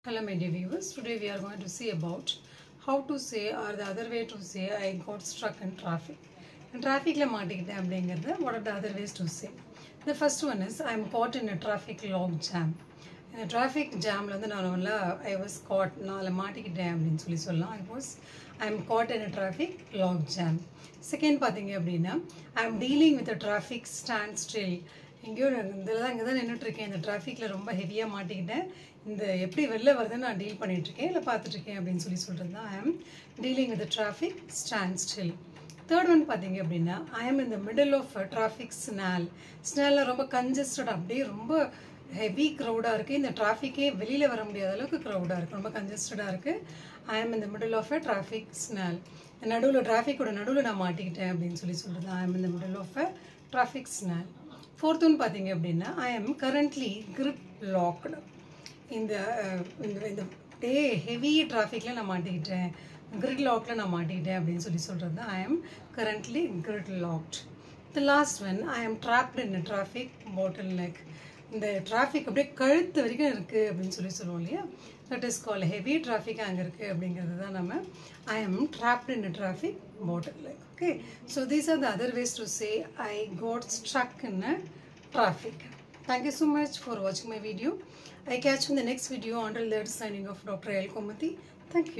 Hello my dear viewers, today we are going to see about how to say or the other way to say I got stuck in traffic. In traffic la மாட்டிக்கிட்டேன் அப்படிங்கிறது what are the other ways to say. The first one is I am caught in a traffic log jam. In a traffic jam la வந்து I was caught நான் மாட்டிக்கிட்டேன் அப்படினு சொல்லலாம். I am caught in a traffic log jam. Second பாத்தீங்க அப்படினா I am dealing with a traffic standstill. இங்கே தான் நின்றுட்டு இருக்கேன் இந்த டிராஃபிக்ல ரொம்ப ஹெவியா மாட்டிக்கிட்டேன் இந்த எப்படி வெளில வருதுன்னு நான் டீல் பண்ணிட்டு இருக்கேன் இல்ல பார்த்துட்டு இருக்கேன் அப்படினு சொல்றது தான் I am dealing with the traffic standstill. Third one பாத்தீங்க அப்படினா I am in the middle of a traffic snarl. Snarl ரொம்ப congested அப்படியே ரொம்ப heavy crowd இருக்கு இந்த டிராஃபிக்கே வெளியில வர முடியாத அளவுக்கு crowd இருக்கு ரொம்ப congested இருக்கு I am in the middle of a traffic snarl. நடுவுல டிராஃபிக்கோட நடுவுல நான் மாட்டிக்கிட்டேன் அப்படினு சொல்றது I am in the middle of a traffic snarl. Fourth one பாத்தீங்க அப்படினா I am currently grip locked. இந்த heavy trafficல நான் மாட்டிக்கிட்டேன் grid lockல நான் மாட்டிக்கிட்டேன் அப்படினு சொல்றது I am currently grid locked. The last one I am trapped in a traffic bottleneck. இந்த traffic அப்படியே கழுத்து வரைக்கும் இருக்கு அப்படினு சொல்லுவோம் இல்லையா that is called heavy traffic அங்க இருக்கு அப்படிங்கிறது தான் நம்ம I am trapped in a traffic bottleneck. Okay, so these are the other ways to say I got stuck in a traffic. Thank you so much for watching my video. I catch you in the next video. Until then, signing off, Dr. L. Komati. Thank you.